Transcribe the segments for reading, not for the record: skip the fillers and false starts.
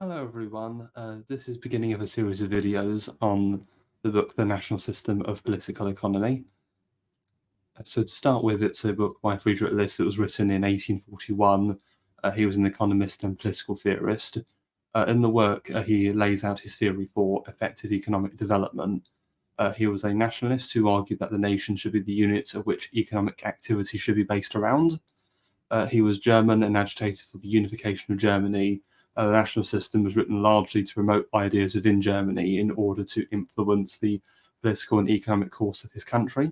Hello everyone, this is beginning of a series of videos on the book The National System of Political Economy. So to start with, it's a book by Friedrich that was written in 1841. He was an economist and political theorist. In the work, he lays out his theory for effective economic development. He was a nationalist who argued that the nation should be the unit of which economic activity should be based around. He was German and agitated for the unification of Germany. The national system was written largely to promote ideas within Germany in order to influence the political and economic course of his country.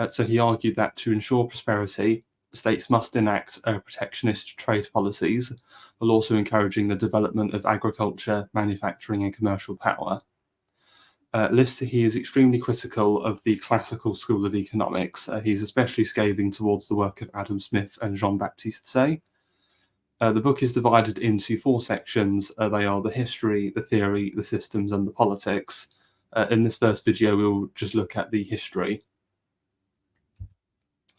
So he argued that to ensure prosperity, states must enact protectionist trade policies, while also encouraging the development of agriculture, manufacturing, and commercial power. He is extremely critical of the classical school of economics. He's especially scathing towards the work of Adam Smith and Jean-Baptiste Say. The book is divided into 4 sections. They are the history, the theory, the systems, and the politics. In this first video, we'll just look at the history.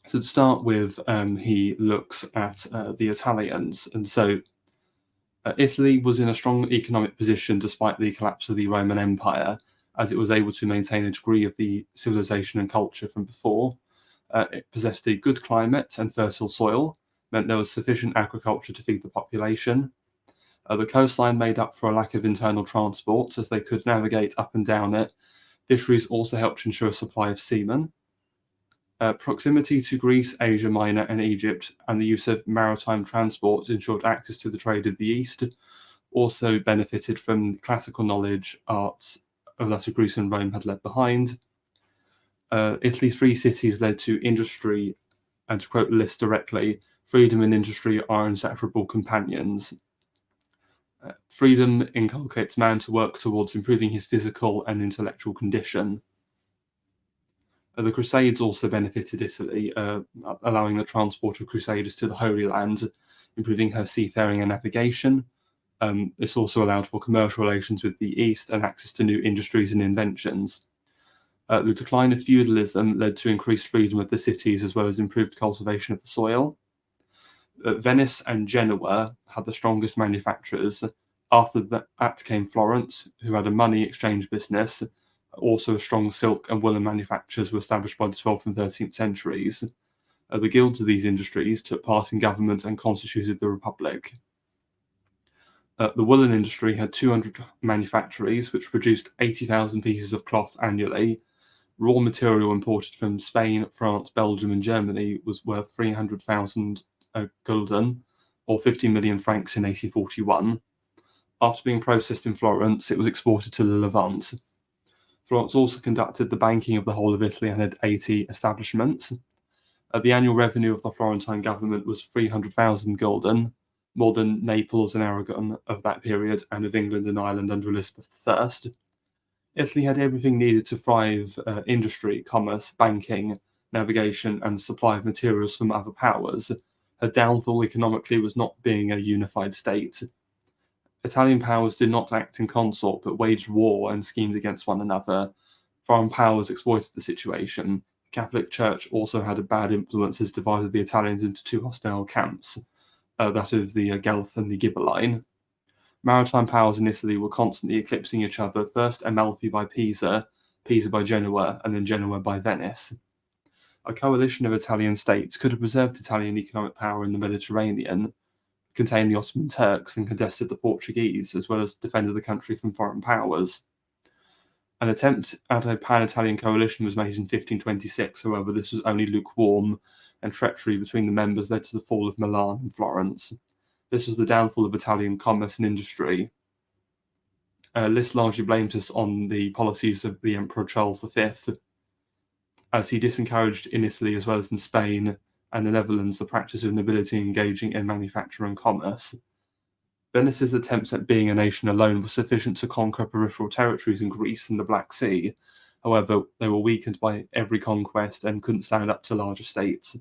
So to start with, he looks at the Italians. And so Italy was in a strong economic position despite the collapse of the Roman Empire, as it was able to maintain a degree of the civilization and culture from before. It possessed a good climate and fertile soil, meant there was sufficient agriculture to feed the population. The coastline made up for a lack of internal transport, as they could navigate up and down it. Fisheries also helped ensure a supply of seamen. Proximity to Greece, Asia Minor, and Egypt, and the use of maritime transport ensured access to the trade of the East. Also benefited from classical knowledge, arts, that Greece and Rome had left behind. Italy's 3 cities led to industry, and to quote List directly, freedom and industry are inseparable companions. Freedom inculcates man to work towards improving his physical and intellectual condition. The Crusades also benefited Italy, allowing the transport of crusaders to the Holy Land, improving her seafaring and navigation. This also allowed for commercial relations with the East and access to new industries and inventions. The decline of feudalism led to increased freedom of the cities as well as improved cultivation of the soil. Venice and Genoa had the strongest manufacturers. After that came Florence, who had a money exchange business. Also, strong silk and woolen manufactures were established by the 12th and 13th centuries. The guilds of these industries took part in government and constituted the Republic. The woolen industry had 200 manufactories, which produced 80,000 pieces of cloth annually. Raw material imported from Spain, France, Belgium, and Germany was worth 300,000 gulden, or 50 million francs in 1841. After being processed in Florence, it was exported to the Levant. Florence also conducted the banking of the whole of Italy and had 80 establishments. The annual revenue of the Florentine government was 300,000 gulden, more than Naples and Aragon of that period, and of England and Ireland under Elizabeth I. Italy had everything needed to thrive: industry, commerce, banking, navigation, and supply of materials from other powers. Her downfall economically was not being a unified state. Italian powers did not act in consort, but waged war and schemed against one another. Foreign powers exploited the situation. The Catholic Church also had a bad influence, as divided the Italians into 2 hostile camps, that of the Guelph and the Ghibelline. Maritime powers in Italy were constantly eclipsing each other, first Amalfi by Pisa, Pisa by Genoa, and then Genoa by Venice. A coalition of Italian states could have preserved Italian economic power in the Mediterranean, contained the Ottoman Turks, and contested the Portuguese, as well as defended the country from foreign powers. An attempt at a pan-Italian coalition was made in 1526, however this was only lukewarm, and treachery between the members led to the fall of Milan and Florence. This was the downfall of Italian commerce and industry. This largely blames this on the policies of the Emperor Charles V, as he disencouraged in Italy as well as in Spain and the Netherlands the practice of nobility engaging in manufacture and commerce. Venice's attempts at being a nation alone were sufficient to conquer peripheral territories in Greece and the Black Sea. However, they were weakened by every conquest and couldn't stand up to larger states.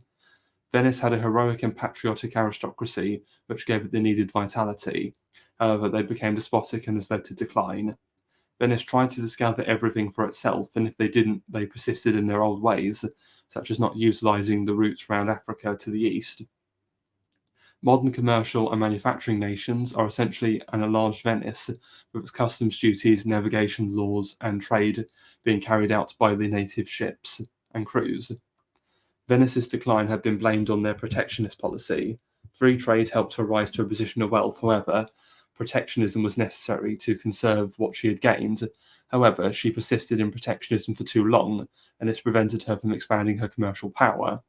Venice had a heroic and patriotic aristocracy, which gave it the needed vitality. However, they became despotic and this led to decline. Venice tried to discover everything for itself, and if they didn't, they persisted in their old ways, such as not utilizing the routes around Africa to the east. Modern commercial and manufacturing nations are essentially an enlarged Venice, with its customs duties, navigation laws, and trade being carried out by the native ships and crews. Venice's decline had been blamed on their protectionist policy. Free trade helped her rise to a position of wealth, however, protectionism was necessary to conserve what she had gained. However, she persisted in protectionism for too long, and this prevented her from expanding her commercial power.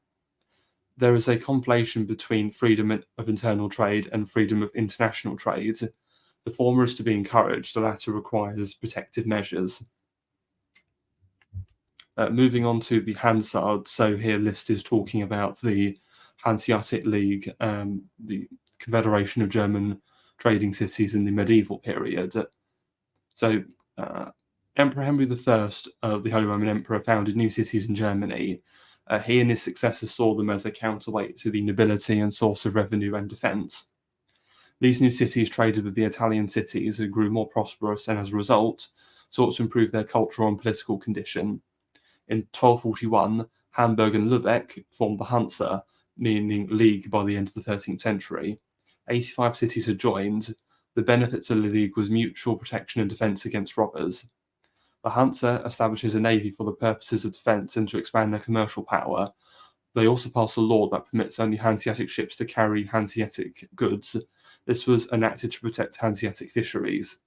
There is a conflation between freedom of internal trade and freedom of international trade. The former is to be encouraged, the latter requires protective measures. Moving on to the Hansards, so here List is talking about the Hanseatic League, the confederation of German trading cities in the medieval period. So Emperor Henry I, the Holy Roman Emperor, founded new cities in Germany. He and his successors saw them as a counterweight to the nobility and source of revenue and defence. These new cities traded with the Italian cities, who grew more prosperous and, as a result, sought to improve their cultural and political condition. In 1241, Hamburg and Lübeck formed the Hansa, meaning league, by the end of the 13th century. 85 cities had joined. The benefits of the league was mutual protection and defence against robbers. The Hansa establishes a navy for the purposes of defence and to expand their commercial power. They also passed a law that permits only Hanseatic ships to carry Hanseatic goods. This was enacted to protect Hanseatic fisheries.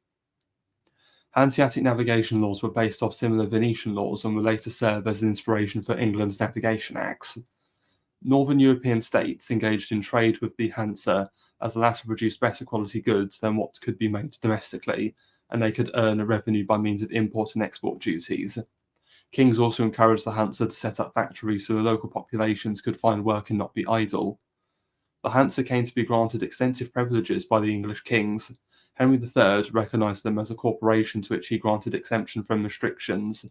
Hanseatic navigation laws were based off similar Venetian laws and would later serve as an inspiration for England's navigation acts. Northern European states engaged in trade with the Hansa, as the latter produced better quality goods than what could be made domestically, and they could earn a revenue by means of import and export duties. Kings also encouraged the Hansa to set up factories so the local populations could find work and not be idle. The Hansa came to be granted extensive privileges by the English kings. Henry III recognised them as a corporation to which he granted exemption from restrictions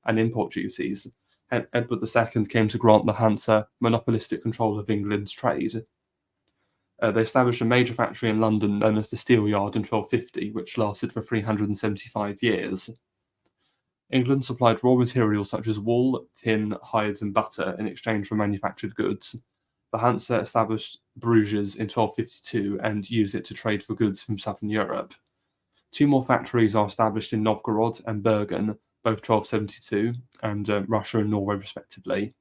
and import duties. Edward II came to grant the Hansa monopolistic control of England's trade. They established a major factory in London known as the Steel Yard in 1250, which lasted for 375 years. England supplied raw materials such as wool, tin, hides, and butter in exchange for manufactured goods. The Hansa established Bruges in 1252 and used it to trade for goods from southern Europe. Two more factories are established in Novgorod and Bergen, both 1272, and Russia and Norway respectively.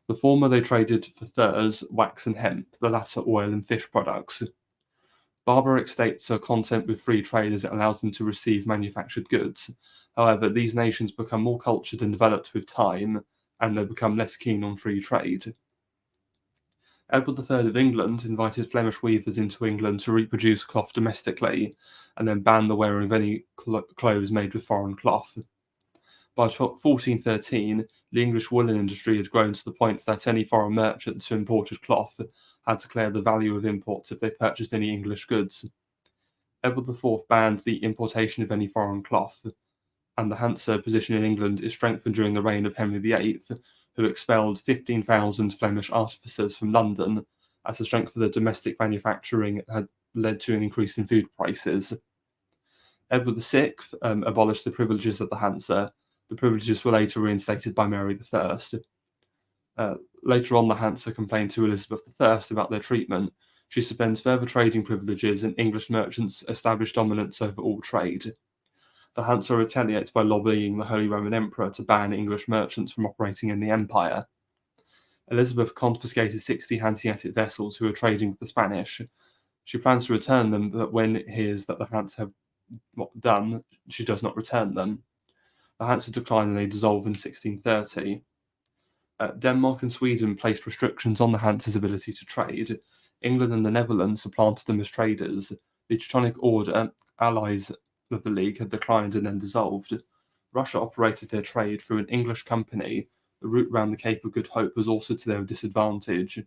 The former they traded for furs, wax and hemp, the latter oil and fish products. Barbaric states are content with free trade as it allows them to receive manufactured goods. However, these nations become more cultured and developed with time, and they become less keen on free trade. Edward III of England invited Flemish weavers into England to reproduce cloth domestically, and then banned the wearing of any clothes made with foreign cloth. By 1413, the English woolen industry had grown to the point that any foreign merchants who imported cloth had to declare the value of imports if they purchased any English goods. Edward IV banned the importation of any foreign cloth, and the Hansa position in England is strengthened during the reign of Henry VIII, who expelled 15,000 Flemish artificers from London, as the strength of the domestic manufacturing had led to an increase in food prices. Edward VI abolished the privileges of the Hansa. The privileges were later reinstated by Mary I. Later on, the Hansa complained to Elizabeth I about their treatment. She suspends further trading privileges, and English merchants establish dominance over all trade. The Hansa retaliates by lobbying the Holy Roman Emperor to ban English merchants from operating in the empire. Elizabeth confiscated 60 Hanseatic vessels who were trading with the Spanish. She plans to return them, but when it hears that the Hansa have done, she does not return them. The Hansa decline and they dissolve in 1630. Denmark and Sweden placed restrictions on the Hansa's ability to trade. England and the Netherlands supplanted them as traders. The Teutonic Order, allies of the League, had declined and then dissolved. Russia operated their trade through an English company. The route round the Cape of Good Hope was also to their disadvantage.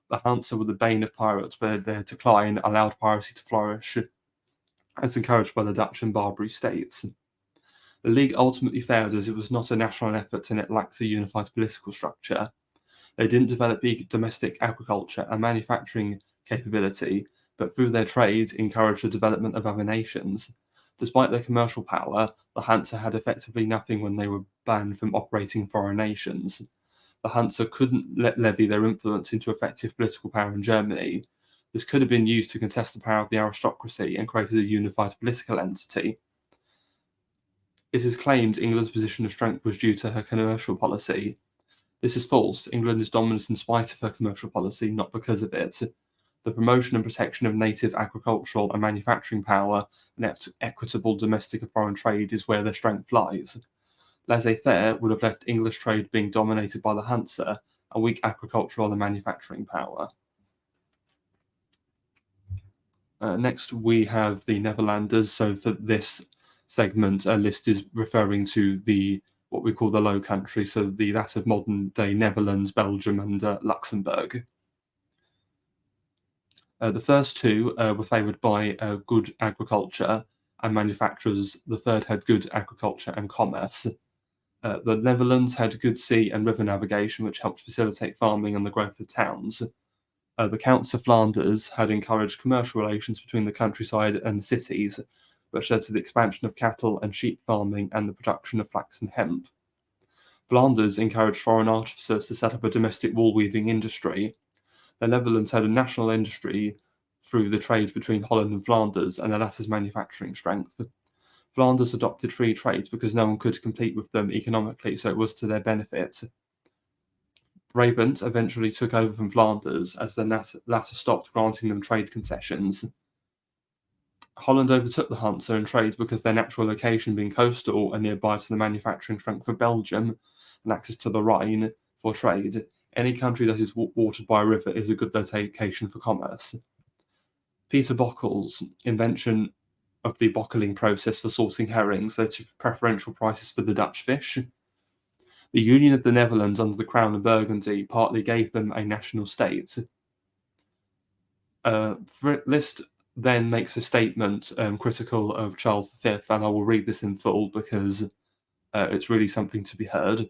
The Hansa were the bane of pirates, but their decline allowed piracy to flourish, as encouraged by the Dutch and Barbary states. The League ultimately failed as it was not a national effort and it lacked a unified political structure. They didn't develop domestic agriculture and manufacturing capability, but through their trade encouraged the development of other nations. Despite their commercial power, the Hansa had effectively nothing when they were banned from operating in foreign nations. The Hansa couldn't levy their influence into effective political power in Germany. This could have been used to contest the power of the aristocracy and created a unified political entity. It is claimed England's position of strength was due to her commercial policy. This is false. England is dominant in spite of her commercial policy, not because of it. The promotion and protection of native agricultural and manufacturing power and equitable domestic and foreign trade is where their strength lies. Laissez-faire would have left English trade being dominated by the Hansa and weak agricultural and manufacturing power. Next, we have the Netherlanders. So for this segment, a list is referring to what we call the Low Countries, so that of modern-day Netherlands, Belgium, and Luxembourg. The first two were favoured by good agriculture and manufacturers. The third had good agriculture and commerce. The Netherlands had good sea and river navigation, which helped facilitate farming and the growth of towns. The Counts of Flanders had encouraged commercial relations between the countryside and the cities, which led to the expansion of cattle and sheep farming and the production of flax and hemp. Flanders encouraged foreign artificers to set up a domestic wool-weaving industry. The Netherlands had a national industry through the trade between Holland and Flanders and the latter's manufacturing strength. Flanders adopted free trade because no one could compete with them economically, so it was to their benefit. Brabant eventually took over from Flanders as the latter stopped granting them trade concessions. Holland overtook the Hanse in trade because their natural location being coastal and nearby to the manufacturing strength of Belgium and access to the Rhine for trade. Any country that is watered by a river is a good location for commerce. Peter Bockel's invention of the bockling process for sourcing herrings led to preferential prices for the Dutch fish. The union of the Netherlands under the Crown of Burgundy partly gave them a national state. List then makes a statement critical of Charles V, and I will read this in full because it's really something to be heard.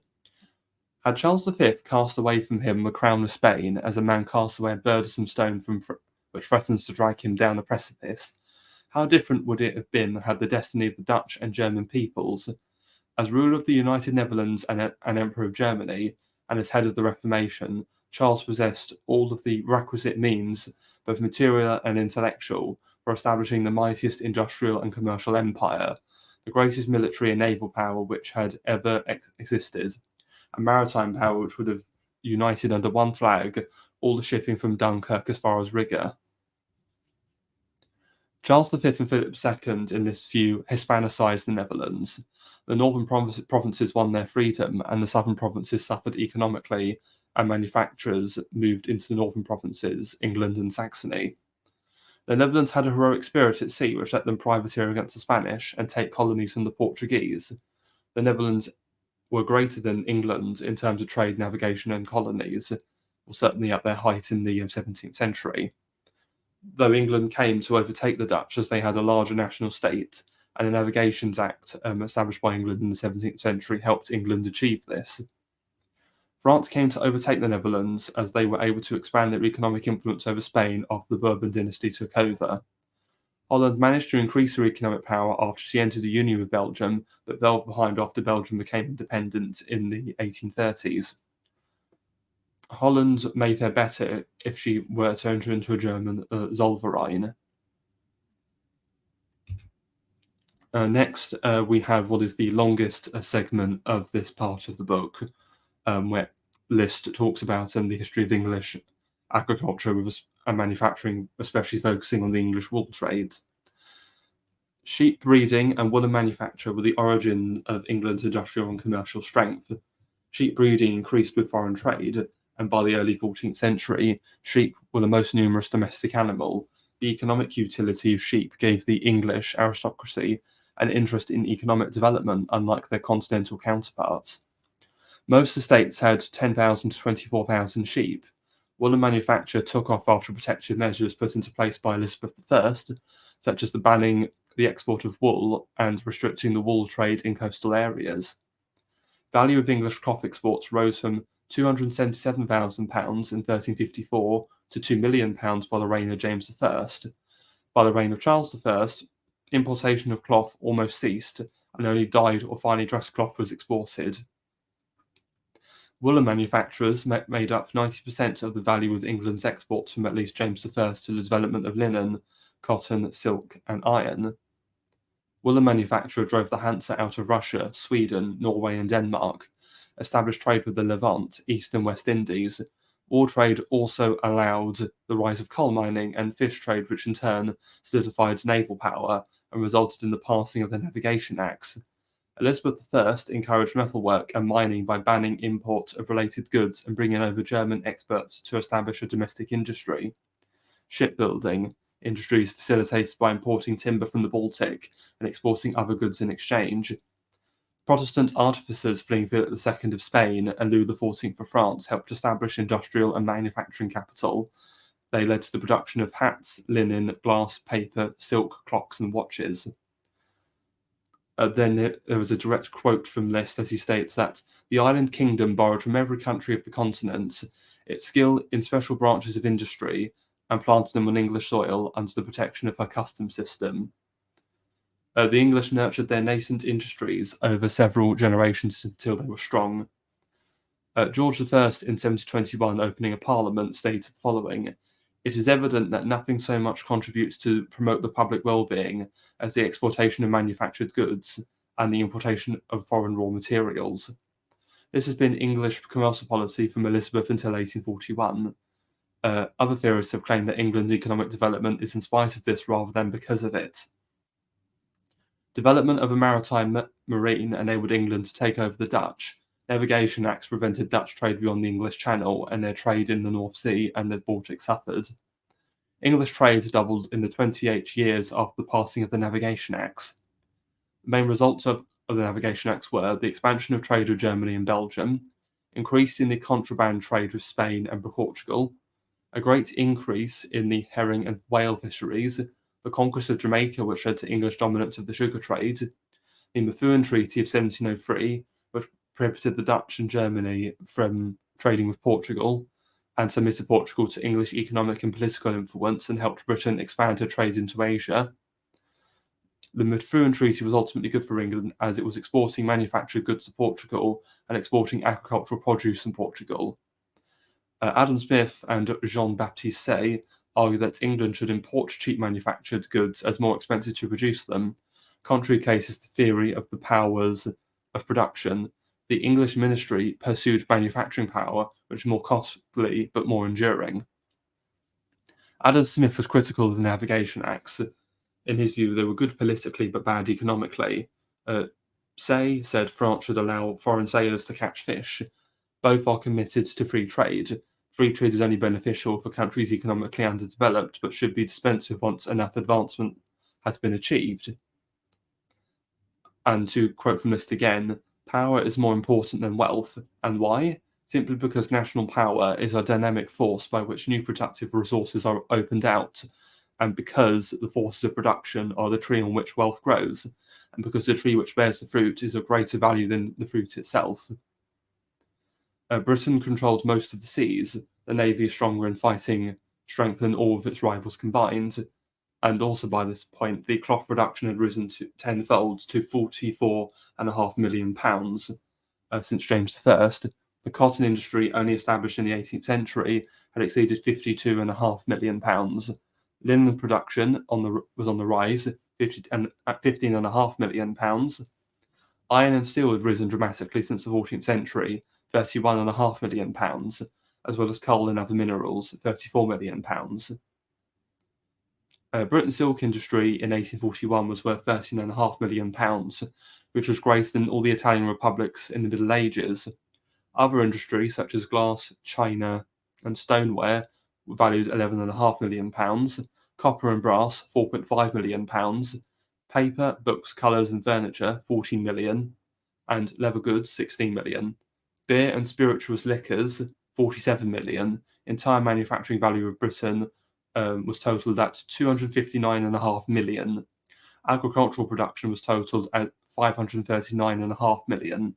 Had Charles V cast away from him the crown of Spain as a man casts away a burdensome stone which threatens to drag him down a precipice, how different would it have been had the destiny of the Dutch and German peoples, as ruler of the United Netherlands and Emperor of Germany, and as head of the Reformation, Charles possessed all of the requisite means, both material and intellectual, for establishing the mightiest industrial and commercial empire, the greatest military and naval power which had ever existed, a maritime power which would have united under one flag all the shipping from Dunkirk as far as Riga. Charles V and Philip II, in this view, Hispanicized the Netherlands. The northern provinces won their freedom, and the southern provinces suffered economically, and manufacturers moved into the northern provinces, England and Saxony. The Netherlands had a heroic spirit at sea, which let them privateer against the Spanish and take colonies from the Portuguese. The Netherlands were greater than England in terms of trade, navigation, and colonies, certainly at their height in the 17th century. Though England came to overtake the Dutch as they had a larger national state, and the Navigations Act established by England in the 17th century helped England achieve this. France came to overtake the Netherlands as they were able to expand their economic influence over Spain after the Bourbon dynasty took over. Holland managed to increase her economic power after she entered the union with Belgium, but fell behind after Belgium became independent in the 1830s. Holland may fare better if she were to enter into a German Zollverein. Next, we have what is the longest segment of this part of the book, where List talks about the history of English agriculture and manufacturing, especially focusing on the English wool trade. Sheep breeding and woolen manufacture were the origin of England's industrial and commercial strength. Sheep breeding increased with foreign trade, and by the early 14th century, sheep were the most numerous domestic animal. The economic utility of sheep gave the English aristocracy an interest in economic development, unlike their continental counterparts. Most estates had 10,000 to 24,000 sheep. Woolen manufacture took off after protective measures put into place by Elizabeth I, such as the banning the export of wool and restricting the wool trade in coastal areas. Value of English cloth exports rose from £277,000 in 1354 to £2 million by the reign of James I. By the reign of Charles I, importation of cloth almost ceased, and only dyed or finely dressed cloth was exported. Woolen manufacturers made up 90% of the value of England's exports from at least James I to the development of linen, cotton, silk, and iron. Woolen manufacture drove the Hansa out of Russia, Sweden, Norway, and Denmark, established trade with the Levant, East and West Indies. All trade also allowed the rise of coal mining and fish trade, which in turn solidified naval power and resulted in the passing of the Navigation Acts. Elizabeth I encouraged metalwork and mining by banning import of related goods and bringing over German experts to establish a domestic industry. Shipbuilding industries facilitated by importing timber from the Baltic and exporting other goods in exchange. Protestant artificers fleeing Philip II of Spain and Louis XIV of France helped establish industrial and manufacturing capital. They led to the production of hats, linen, glass, paper, silk, clocks, and watches. Then there was a direct quote from Liszt as he states that the island kingdom borrowed from every country of the continent its skill in special branches of industry and planted them on English soil under the protection of her customs system. The English nurtured their nascent industries over several generations until they were strong. George I in 1721, opening a parliament, stated the following: "It is evident that nothing so much contributes to promote the public well-being as the exportation of manufactured goods and the importation of foreign raw materials." This has been English commercial policy from Elizabeth until 1841. Other theorists have claimed that England's economic development is in spite of this rather than because of it. Development of a maritime marine enabled England to take over the Dutch. Navigation Acts prevented Dutch trade beyond the English Channel, and their trade in the North Sea and the Baltic suffered. English trade doubled in the 28 years after the passing of the Navigation Acts. The main results of the Navigation Acts were the expansion of trade with Germany and Belgium, increase in the contraband trade with Spain and Portugal, a great increase in the herring and whale fisheries, the conquest of Jamaica, which led to English dominance of the sugar trade, the Methuen Treaty of 1703, which prohibited the Dutch and Germany from trading with Portugal, and submitted Portugal to English economic and political influence and helped Britain expand her trade into Asia. The Methuen Treaty was ultimately good for England as it was exporting manufactured goods to Portugal and exporting agricultural produce from Portugal. Adam Smith and Jean-Baptiste Say argue that England should import cheap manufactured goods as more expensive to produce them. Contrary case is the theory of the powers of production. The English ministry pursued manufacturing power, which is more costly but more enduring. Adam Smith was critical of the Navigation Acts. In his view, they were good politically but bad economically. Say said France should allow foreign sailors to catch fish. Both are committed to free trade. Free trade is only beneficial for countries economically underdeveloped, but should be dispensed with once enough advancement has been achieved. And to quote from Liszt again, "Power is more important than wealth. And why? Simply because national power is a dynamic force by which new productive resources are opened out, and because the forces of production are the tree on which wealth grows, and because the tree which bears the fruit is of greater value than the fruit itself." Britain controlled most of the seas. The navy is stronger in fighting strength than all of its rivals combined. And also by this point, the cloth production had risen to tenfold to £44.5 million since James I. The cotton industry, only established in the 18th century, had exceeded £52.5 million. Linen production was on the rise at £15.5 million. Iron and steel had risen dramatically since the 14th century, £31.5 million, as well as coal and other minerals, £34 million. Britain's silk industry in 1841 was worth £13.5 million, which was greater than all the Italian republics in the Middle Ages. Other industries, such as glass, china, and stoneware, were valued £11.5 million, copper and brass, £4.5 million, paper, books, colours, and furniture, £14 million, and leather goods, £16 million. Beer and spirituous liquors, £47 million. Entire manufacturing value of Britain was totaled at £259.5 million. Agricultural production was totaled at £539.5 million.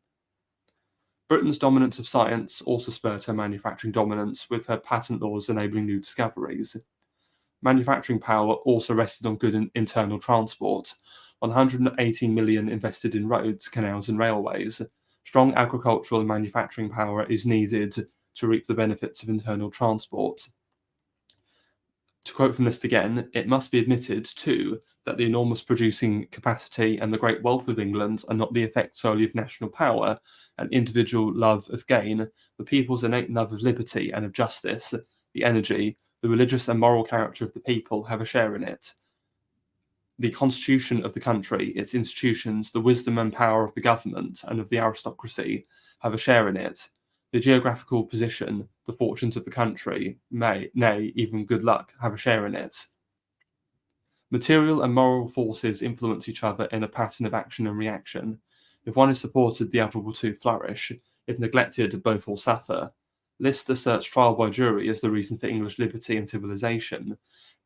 Britain's dominance of science also spurred her manufacturing dominance, with her patent laws enabling new discoveries. Manufacturing power also rested on good internal transport. £118 million invested in roads, canals, and railways. Strong agricultural and manufacturing power is needed to reap the benefits of internal transport. To quote from List again, it must be admitted, too, that the enormous producing capacity and the great wealth of England are not the effect solely of national power and individual love of gain. The people's innate love of liberty and of justice, the energy, the religious and moral character of the people have a share in it. The constitution of the country, its institutions, the wisdom and power of the government and of the aristocracy have a share in it. The geographical position, the fortunes of the country, may, nay, even good luck, have a share in it. Material and moral forces influence each other in a pattern of action and reaction. If one is supported, the other will too flourish. If neglected, both will suffer. List asserts trial by jury as the reason for English liberty and civilization.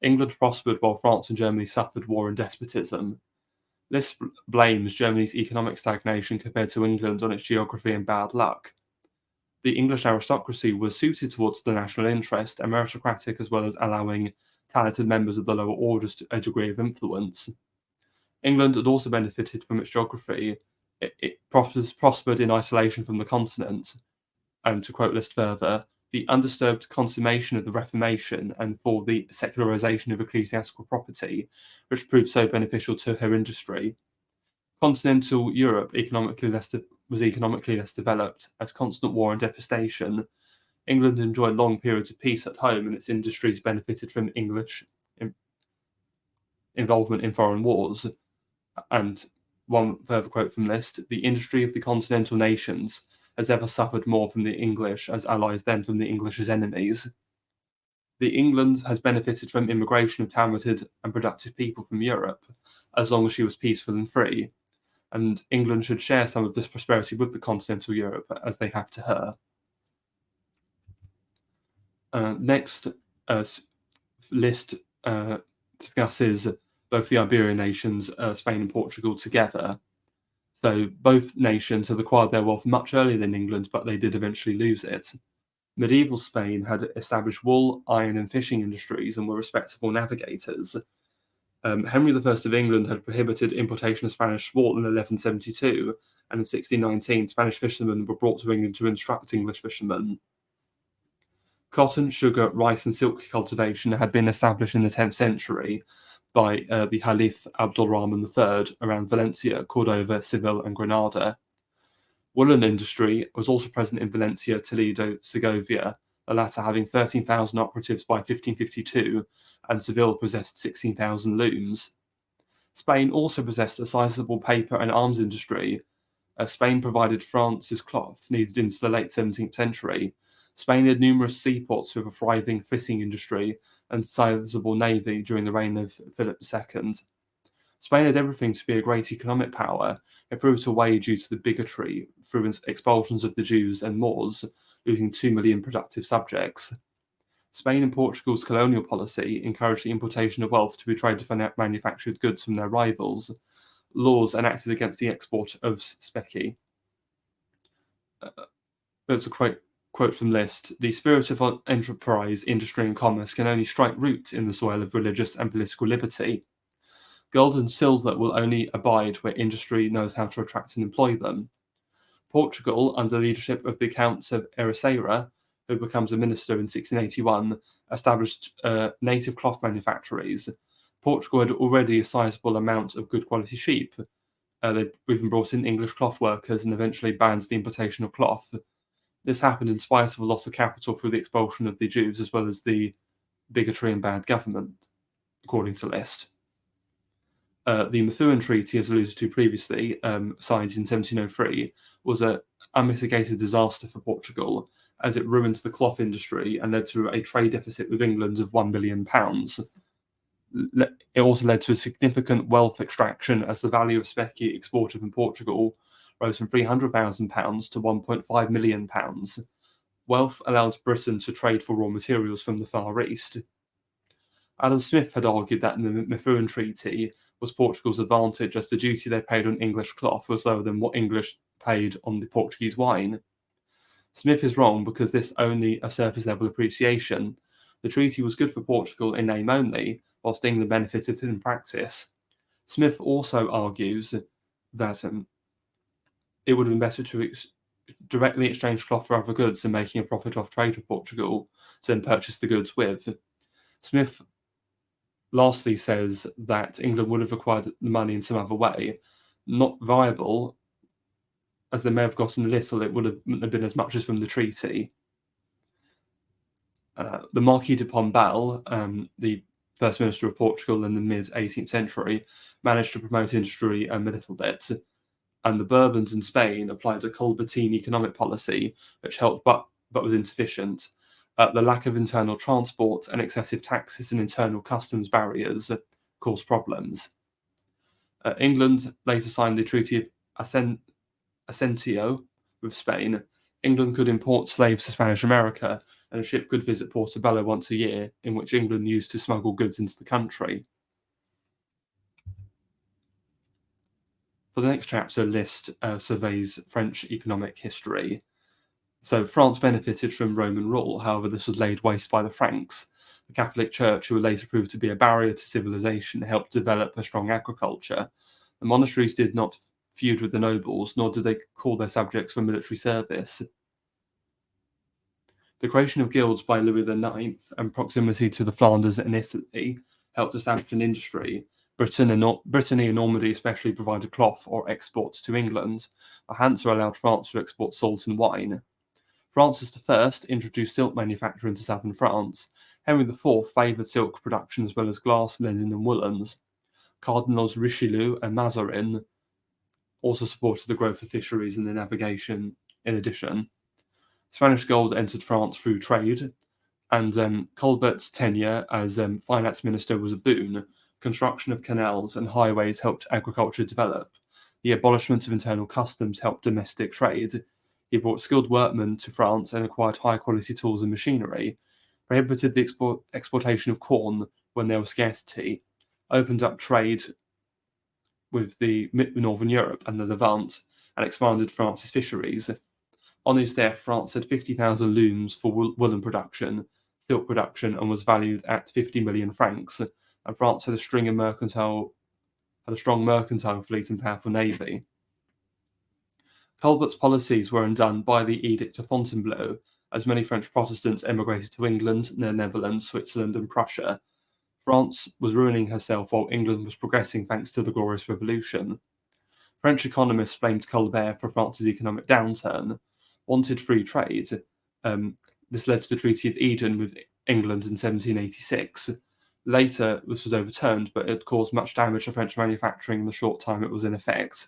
England prospered while France and Germany suffered war and despotism. List blames Germany's economic stagnation compared to England on its geography and bad luck. The English aristocracy was suited towards the national interest and meritocratic, as well as allowing talented members of the lower orders a degree of influence. England had also benefited from its geography. It prospered in isolation from the continent. And to quote List further, the undisturbed consummation of the Reformation and for the secularization of ecclesiastical property, which proved so beneficial to her industry. Continental Europe was economically less developed, as constant war and devastation. England enjoyed long periods of peace at home, and its industries benefited from English involvement in foreign wars. And one further quote from List, the industry of the continental nations has ever suffered more from the English as allies than from the English as enemies. The England has benefited from immigration of talented and productive people from Europe, as long as she was peaceful and free, and England should share some of this prosperity with the continental Europe, as they have to her. Next, List discusses both the Iberian nations, Spain and Portugal, together. So both nations had acquired their wealth much earlier than England, but they did eventually lose it. Medieval Spain had established wool, iron, and fishing industries and were respectable navigators. Henry I of England had prohibited importation of Spanish sport in 1172, and in 1619 Spanish fishermen were brought to England to instruct English fishermen. Cotton, sugar, rice, and silk cultivation had been established in the 10th century by the Caliph Abdul Rahman III around Valencia, Cordova, Seville, and Granada. Woolen industry was also present in Valencia, Toledo, Segovia, the latter having 13,000 operatives by 1552, and Seville possessed 16,000 looms. Spain also possessed a sizable paper and arms industry. Spain provided France's cloth needed into the late 17th century. Spain had numerous seaports with a thriving fishing industry and sizable navy during the reign of Philip II. Spain had everything to be a great economic power. It proved away due to the bigotry through expulsions of the Jews and Moors, losing 2 million productive subjects. Spain and Portugal's colonial policy encouraged the importation of wealth to be traded for manufactured goods from their rivals. Laws enacted against the export of specie. There's a quote from List. The spirit of enterprise, industry, and commerce can only strike root in the soil of religious and political liberty. Gold and silver will only abide where industry knows how to attract and employ them. Portugal, under the leadership of the Counts of Ericeira, who becomes a minister in 1681, established native cloth manufactories. Portugal had already a sizable amount of good quality sheep. They even brought in English cloth workers and eventually banned the importation of cloth. This happened in spite of a loss of capital through the expulsion of the Jews, as well as the bigotry and bad government, according to List. The Methuen Treaty, as alluded to previously, signed in 1703, was an unmitigated disaster for Portugal, as it ruined the cloth industry and led to a trade deficit with England of £1 billion. It also led to a significant wealth extraction, as the value of specie exported from Portugal rose from £300,000 to £1.5 million. Wealth allowed Britain to trade for raw materials from the Far East. Adam Smith had argued that in the Methuen Treaty was Portugal's advantage, as the duty they paid on English cloth was lower than what English paid on the Portuguese wine. Smith is wrong because this only a surface level appreciation. The treaty was good for Portugal in name only, whilst England benefited in practice. Smith also argues that it would have been better to directly exchange cloth for other goods than making a profit off trade with Portugal to then purchase the goods with. Smith lastly says that England would have acquired the money in some other way, not viable, as they may have gotten a little, it wouldn't have been as much as from the treaty. The Marquis de Pombal, the First Minister of Portugal in the mid-18th century, managed to promote industry a little bit, and the Bourbons in Spain applied a Colbertine economic policy, which helped but was insufficient. The lack of internal transport and excessive taxes and internal customs barriers caused problems. England later signed the Treaty of Ascencio with Spain. England could import slaves to Spanish America, and a ship could visit Portobello once a year, in which England used to smuggle goods into the country. For the next chapter, Liszt surveys French economic history. So France benefited from Roman rule, however this was laid waste by the Franks. The Catholic Church, who would later prove to be a barrier to civilization, helped develop a strong agriculture. The monasteries did not feud with the nobles, nor did they call their subjects for military service. The creation of guilds by Louis IX and proximity to the Flanders and Italy helped establish an industry. Brittany and Normandy especially provided cloth or exports to England. The Hansa allowed France to export salt and wine. Francis I introduced silk manufacture into southern France. Henry IV favoured silk production as well as glass, linen, and woolens. Cardinals Richelieu and Mazarin also supported the growth of fisheries and the navigation in addition. Spanish gold entered France through trade, and Colbert's tenure as finance minister was a boon. Construction of canals and highways helped agriculture develop. The abolishment of internal customs helped domestic trade. He brought skilled workmen to France and acquired high-quality tools and machinery, prohibited the exportation of corn when there was scarcity, opened up trade with the Northern Europe and the Levant, and expanded France's fisheries. On his death, France had 50,000 looms for woolen production, silk production, and was valued at 50 million francs. And France had a strong mercantile fleet and powerful navy. Colbert's policies were undone by the Edict of Fontainebleau, as many French Protestants emigrated to England, the Netherlands, Switzerland, and Prussia. France was ruining herself while England was progressing thanks to the Glorious Revolution. French economists blamed Colbert for France's economic downturn, wanted free trade. This led to the Treaty of Eden with England in 1786. Later, this was overturned, but it caused much damage to French manufacturing in the short time it was in effect.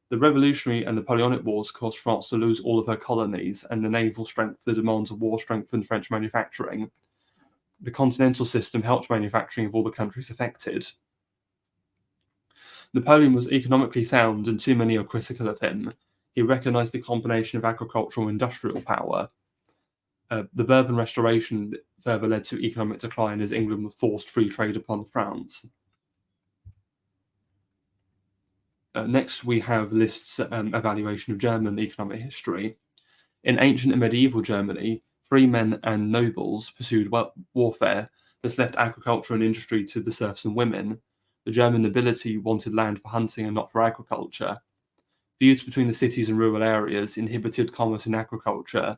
The Revolutionary and Napoleonic Wars caused France to lose all of her colonies, and the naval strength, the demands of war strengthened French manufacturing. The continental system helped manufacturing of all the countries affected. Napoleon was economically sound, and too many are critical of him. He recognised the combination of agricultural and industrial power. The Bourbon Restoration further led to economic decline as England forced free trade upon France. Next, we have Liszt's evaluation of German economic history. In ancient and medieval Germany, free men and nobles pursued warfare. This left agriculture and industry to the serfs and women. The German nobility wanted land for hunting and not for agriculture. Feuds between the cities and rural areas inhibited commerce and agriculture,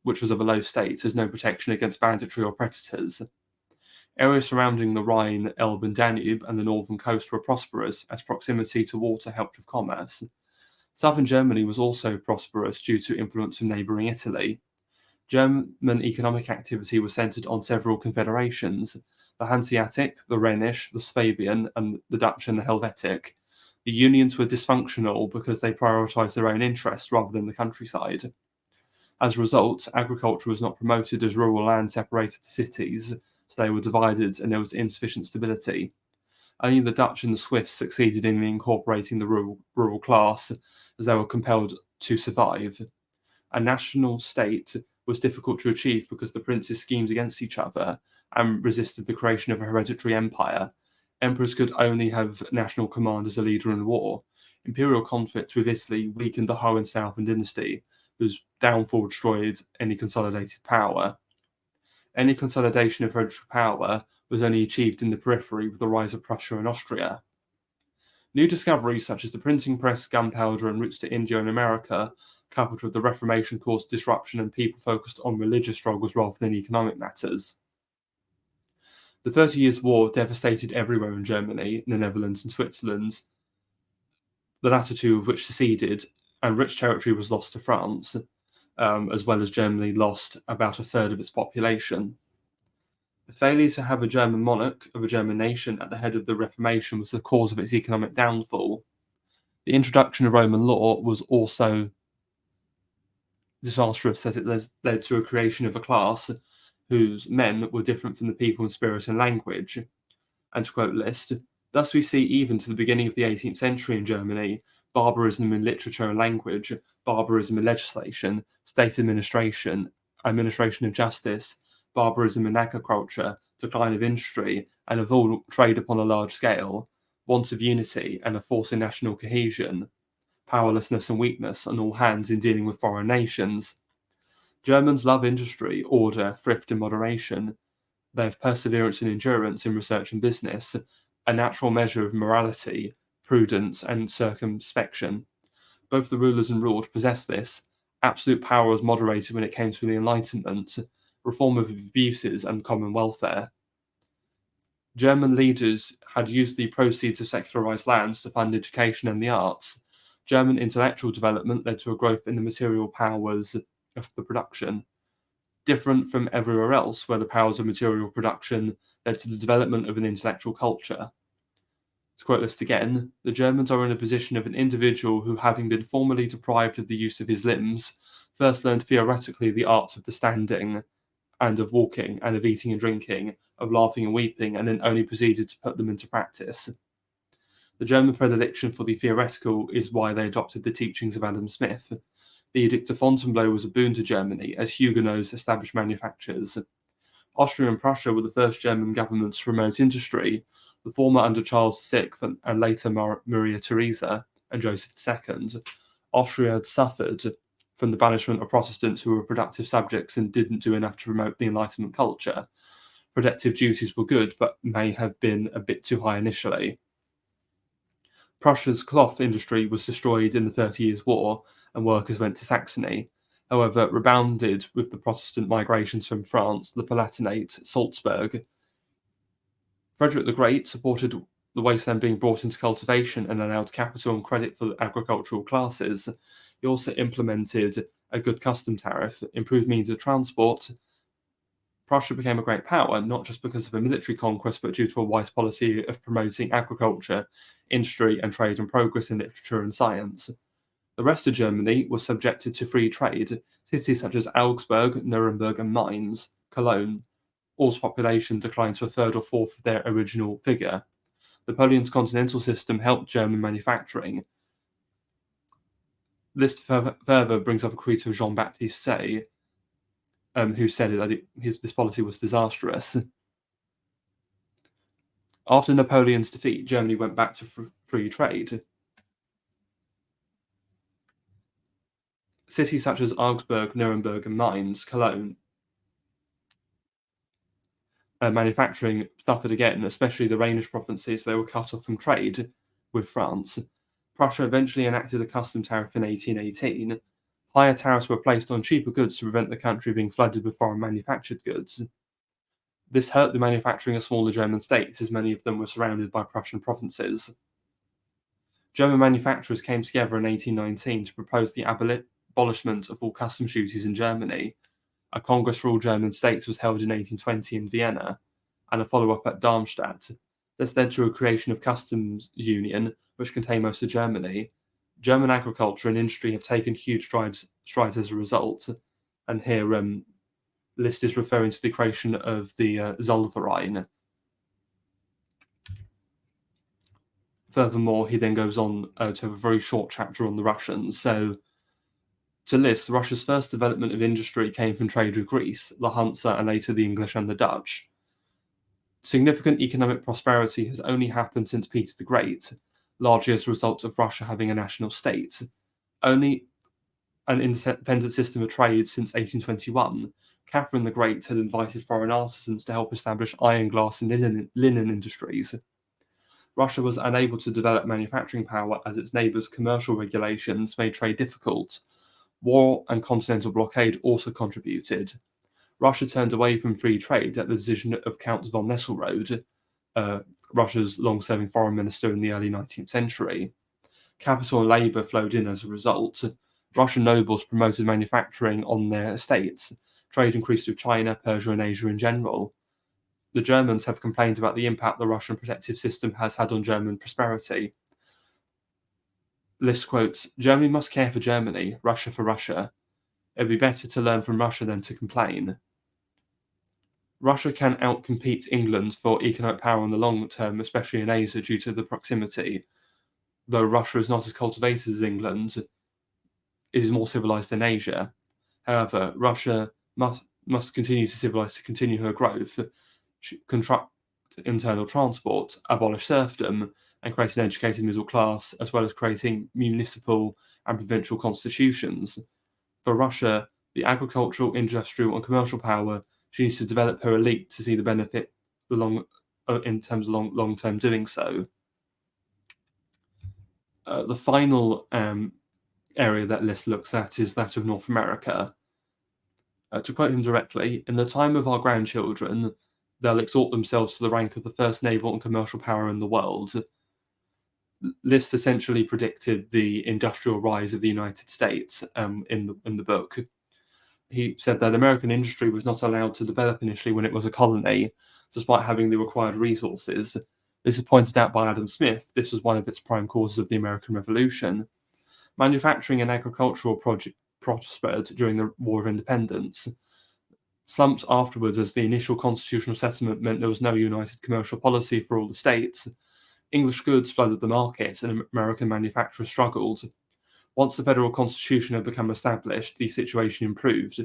which was of a low state, as no protection against banditry or predators. Areas surrounding the Rhine, Elbe, and Danube and the northern coast were prosperous, as proximity to water helped with commerce. Southern Germany was also prosperous due to influence from neighbouring Italy. German economic activity was centred on several confederations: the Hanseatic, the Rhenish, the Swabian, and the Dutch and the Helvetic. The unions were dysfunctional because they prioritised their own interests rather than the countryside. As a result, agriculture was not promoted as rural land separated the cities, so they were divided and there was insufficient stability. Only the Dutch and the Swiss succeeded in incorporating the rural class, as they were compelled to survive. A national state was difficult to achieve because the princes schemed against each other and resisted the creation of a hereditary empire. Emperors could only have national command as a leader in war. Imperial conflict with Italy weakened the Hohenstaufen dynasty, whose downfall destroyed any consolidated power. Any consolidation of hereditary power was only achieved in the periphery with the rise of Prussia and Austria. New discoveries such as the printing press, gunpowder, and routes to India and America, coupled with the Reformation, caused disruption and people focused on religious struggles rather than economic matters. The 30 Years' War devastated everywhere in Germany, the Netherlands, and Switzerland, the latter two of which seceded, and rich territory was lost to France, as well as Germany lost about a third of its population. The failure to have a German monarch of a German nation at the head of the Reformation was the cause of its economic downfall. The introduction of Roman law was also disastrous, as it led to a creation of a class whose men were different from the people in spirit and language. And to quote Liszt, thus we see even to the beginning of the 18th century in Germany, barbarism in literature and language, barbarism in legislation, state administration of justice, barbarism in agriculture, decline of industry, and of all trade upon a large scale, want of unity and a force in national cohesion, powerlessness and weakness on all hands in dealing with foreign nations. Germans love industry, order, thrift, and moderation. They have perseverance and endurance in research and business, a natural measure of morality, prudence, and circumspection. Both the rulers and ruled possessed this. Absolute power was moderated when it came to the Enlightenment, reform of abuses, and common welfare. German leaders had used the proceeds of secularized lands to fund education and the arts. German intellectual development led to a growth in the material powers of the production. Different from everywhere else, where the powers of material production led to the development of an intellectual culture. To quote Liszt again, the Germans are in a position of an individual who, having been formerly deprived of the use of his limbs, first learned theoretically the arts of the standing, and of walking, and of eating and drinking, of laughing and weeping, and then only proceeded to put them into practice. The German predilection for the theoretical is why they adopted the teachings of Adam Smith. The Edict of Fontainebleau was a boon to Germany, as Huguenots established manufactures. Austria and Prussia were the first German governments to promote industry, the former under Charles VI and later Maria Theresa and Joseph II. Austria had suffered from the banishment of Protestants who were productive subjects and didn't do enough to promote the Enlightenment culture. Protective duties were good, but may have been a bit too high initially. Prussia's cloth industry was destroyed in the 30 Years' War, and workers went to Saxony. However, rebounded with the Protestant migrations from France, the Palatinate, Salzburg. Frederick the Great supported the wasteland being brought into cultivation and allowed capital and credit for the agricultural classes. He also implemented a good custom tariff, improved means of transport. Prussia became a great power, not just because of a military conquest, but due to a wise policy of promoting agriculture, industry, and trade and progress in literature and science. The rest of Germany was subjected to free trade. Cities such as Augsburg, Nuremberg, and Mainz, Cologne, all's population declined to a third or fourth of their original figure. Napoleon's continental system helped German manufacturing. This further brings up a quote of Jean-Baptiste Say, who said that this policy was disastrous. After Napoleon's defeat, Germany went back to free trade. Cities such as Augsburg, Nuremberg, and Mainz, Cologne, manufacturing suffered again, especially the Rhenish provinces. They were cut off from trade with France. Prussia eventually enacted a custom tariff in 1818. Higher tariffs were placed on cheaper goods to prevent the country being flooded with foreign manufactured goods. This hurt the manufacturing of smaller German states, as many of them were surrounded by Prussian provinces. German manufacturers came together in 1819 to propose the abolishment of all customs duties in Germany. A Congress for all German states was held in 1820 in Vienna, and a follow-up at Darmstadt. This led to a creation of customs union, which contained most of Germany. German agriculture and industry have taken huge strides as a result, and here Liszt is referring to the creation of the Zollverein. Furthermore, he then goes on to have a very short chapter on the Russians. So, to Liszt, Russia's first development of industry came from trade with Greece, the Hansa, and later the English and the Dutch. Significant economic prosperity has only happened since Peter the Great, largely as a result of Russia having a national state. Only an independent system of trade since 1821. Catherine the Great had invited foreign artisans to help establish iron, glass, and linen industries. Russia was unable to develop manufacturing power as its neighbours' commercial regulations made trade difficult. War and continental blockade also contributed. Russia turned away from free trade at the decision of Count von Nesselrode, Russia's long-serving foreign minister in the early 19th century. Capital and labour flowed in as a result. Russian nobles promoted manufacturing on their estates. Trade increased with China, Persia, and Asia in general. The Germans have complained about the impact the Russian protective system has had on German prosperity. List quotes, "Germany must care for Germany, Russia for Russia. It would be better to learn from Russia than to complain. Russia can outcompete England for economic power in the long term, especially in Asia due to the proximity. Though Russia is not as cultivated as England, it is more civilized than Asia. However, Russia must continue to civilize to continue her growth, contract internal transport, abolish serfdom, and create an educated middle class, as well as creating municipal and provincial constitutions. For Russia, the agricultural, industrial, and commercial power, she needs to develop her elite to see the benefit in terms of long-term doing so." The final area that list looks at is that of North America. To quote him directly, "In the time of our grandchildren, they'll exalt themselves to the rank of the first naval and commercial power in the world." List essentially predicted the industrial rise of the United States in the book. He said that American industry was not allowed to develop initially when it was a colony, despite having the required resources. This is pointed out by Adam Smith. This was one of its prime causes of the American Revolution. Manufacturing and agricultural prospered during the War of Independence. Slumped afterwards as the initial constitutional settlement meant there was no united commercial policy for all the states. English goods flooded the market and American manufacturers struggled. Once the federal constitution had become established, the situation improved.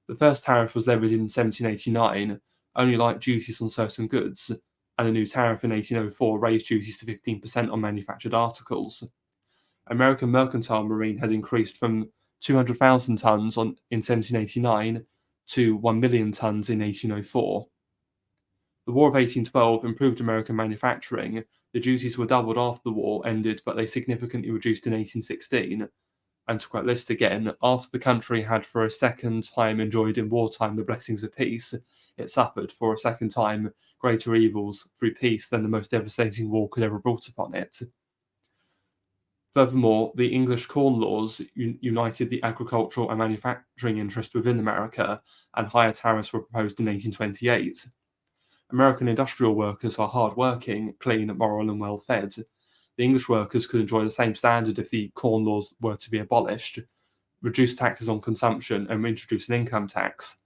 The first tariff was levied in 1789, only light duties on certain goods, and a new tariff in 1804 raised duties to 15% on manufactured articles. American mercantile marine had increased from 200,000 tons in 1789 to 1 million tons in 1804. The War of 1812 improved American manufacturing. The duties were doubled after the war ended, but they significantly reduced in 1816. And to quote List again, "After the country had for a second time enjoyed in wartime the blessings of peace, it suffered for a second time greater evils through peace than the most devastating war could ever have brought upon it." Furthermore, the English Corn Laws united the agricultural and manufacturing interest within America, and higher tariffs were proposed in 1828. American industrial workers are hard-working, clean, moral, and well-fed. The English workers could enjoy the same standard if the Corn Laws were to be abolished, reduce taxes on consumption, and introduce an income tax.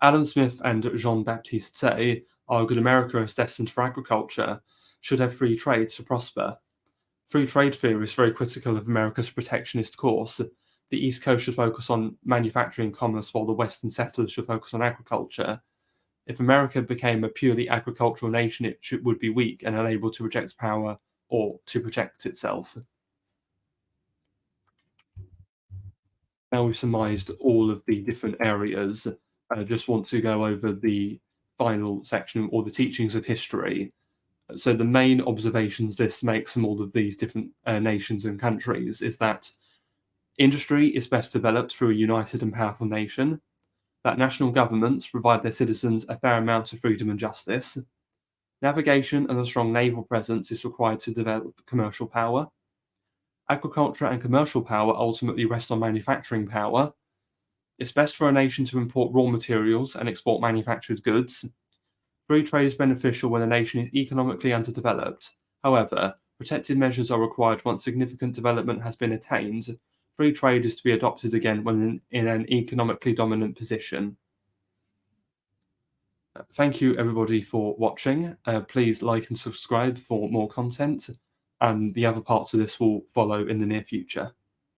Adam Smith and Jean-Baptiste Say argued America is destined for agriculture, should have free trade to prosper. Free trade theory is very critical of America's protectionist course. The East Coast should focus on manufacturing and commerce, while the Western settlers should focus on agriculture. If America became a purely agricultural nation, it would be weak and unable to reject power or to protect itself. Now we've surmised all of the different areas. I just want to go over the final section, or the teachings of history. So the main observations this makes from all of these different nations and countries is that industry is best developed through a united and powerful nation, that national governments provide their citizens a fair amount of freedom and justice, navigation and a strong naval presence is required to develop commercial power, agriculture and commercial power ultimately rest on manufacturing power, it's best for a nation to import raw materials and export manufactured goods. Free trade is beneficial when a nation is economically underdeveloped. However, protective measures are required once significant development has been attained. Free trade is to be adopted again when in an economically dominant position. Thank you everybody for watching. Please like and subscribe for more content, and the other parts of this will follow in the near future.